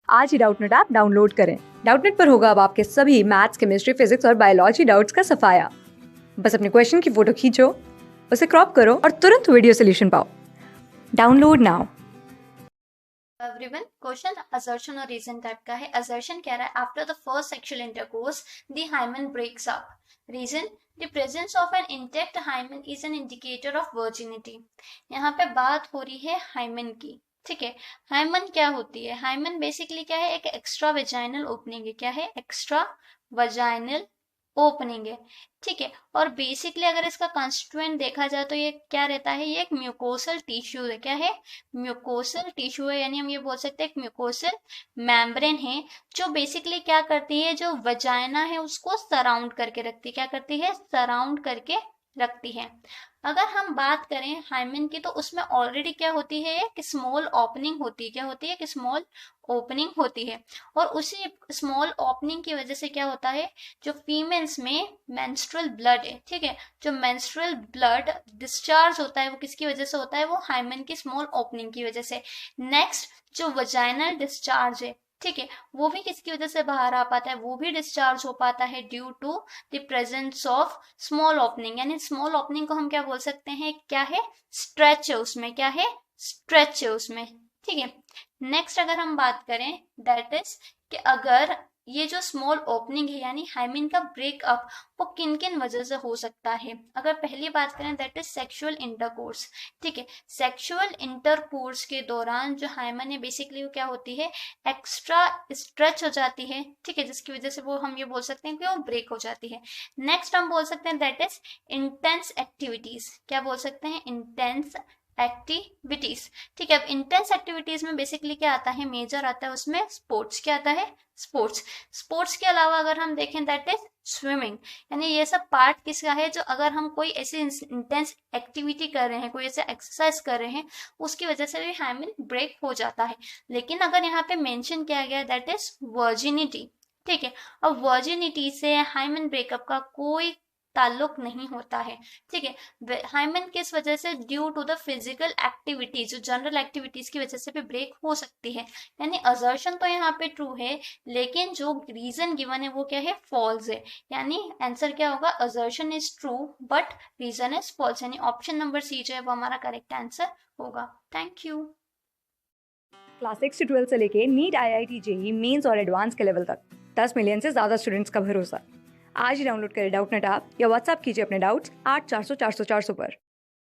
आज ही Doubtnut app download करें। Doubtnut पर होगा अब आपके सभी मैथ्स, केमिस्ट्री, फिजिक्स और बायोलॉजी डाउट्स का सफाया। बस अपने क्वेश्चन की फोटो खींचो, उसे क्रॉप करो और तुरंत वीडियो सोल्यूशन पाओ। Download now. Everyone, question assertion और रीजन टाइप का है। असर्शन कह रहा है after the first sexual intercourse the hymen breaks up. Reason, the presence of an intact hymen is an indicator of virginity. यहाँ पे बात हो रही है हाइमन की। ठीक है, हाइमन क्या होती है? हाइमन बेसिकली क्या है? एक एक्स्ट्रा वेजाइनल ओपनिंग है। क्या है? एक्स्ट्रा वजाइनल ओपनिंग है। ठीक है, और बेसिकली अगर इसका कंस्टिट्यूएंट देखा जाए तो ये क्या रहता है? ये एक म्यूकोसल टिश्यू है। क्या है? म्यूकोसल टिश्यू है, यानी हम ये बोल सकते हैं एक म्यूकोसल मेम्ब्रेन है जो बेसिकली क्या करती है, जो वजाइना है उसको सराउंड करके रखती है। क्या करती है? सराउंड करके रखती है। अगर हम बात करें हाइमन की तो उसमें ऑलरेडी क्या होती है? एक स्मॉल ओपनिंग होती है। क्या होती है? एक स्मॉल ओपनिंग होती है, और उसी स्मॉल ओपनिंग की वजह से क्या होता है, जो फीमेल्स में मेंस्ट्रुअल ब्लड है, ठीक है, जो मेंस्ट्रुअल ब्लड डिस्चार्ज होता है वो किसकी वजह से होता है? वो हाइमन की स्मॉल ओपनिंग की वजह से। नेक्स्ट, जो वजाइनल डिस्चार्ज है, ठीक है, वो भी किसकी वजह से बाहर आ पाता है? वो भी डिस्चार्ज हो पाता है due to the presence of small opening. यानी स्मॉल ओपनिंग को हम क्या बोल सकते हैं? क्या है? स्ट्रेच है उसमें। क्या है? स्ट्रेच है उसमें। ठीक है, नेक्स्ट अगर हम बात करें दैट इज कि अगर ये जो स्मॉल ओपनिंग है यानी हाइमिन का ब्रेकअप, वो किन किन वजह से हो सकता है? अगर पहली बात करें दैट इज सेक्सुअल इंटरकोर्स। ठीक है, सेक्सुअल इंटरकोर्स के दौरान जो हाइमन है बेसिकली वो क्या होती है? एक्स्ट्रा स्ट्रेच हो जाती है। ठीक है, जिसकी वजह से वो हम ये बोल सकते हैं कि वो ब्रेक हो जाती है। नेक्स्ट हम बोल सकते हैं दैट इज इंटेंस एक्टिविटीज। क्या बोल सकते हैं? Intense activities. ठीक है, अब इंटेंस एक्टिविटीज में बेसिकली क्या आता है? मेजर आता है उसमें स्पोर्ट्स। क्या आता है? स्पोर्ट्स। स्पोर्ट्स के अलावा अगर हम देखें दैट इज स्विमिंग। यानी ये सब पार्ट किसका है? जो अगर हम कोई ऐसी इंटेंस एक्टिविटी कर रहे हैं, कोई ऐसे एक्सरसाइज कर रहे हैं, उसकी वजह से भी हाइमन ब्रेक हो जाता है। लेकिन अगर यहाँ पे मेंशन किया गया दैट इज वर्जिनिटी। ठीक है, अब वर्जिनिटी से हाइमन ब्रेकअप का कोई ताल्लुक नहीं होता है। ठीक है, हाइमन किस वजह से? Due to the physical activities, जो जनरल एक्टिविटीज की वजह से भी ब्रेक हो सकती है। यानी असर्शन तो यहाँ पे ट्रू है, लेकिन जो रीजन गिवन है वो क्या है? फॉल्स है। यानी आंसर क्या होगा? Assertion is true but reason is false. यानी ऑप्शन नंबर सी जो है वो हमारा करेक्ट आंसर होगा। Thank you. क्लास 6 से 12 से लेके नीट, IIT, JEE मेंस और एडवांस के लेवल तक 10 मिलियन से ज्यादा स्टूडेंट्स का भरोसा। आज ही डाउनलोड करें डाउटनेट ऐप या व्हाट्सएप कीजिए अपने डाउट्स 8400 400 400 पर।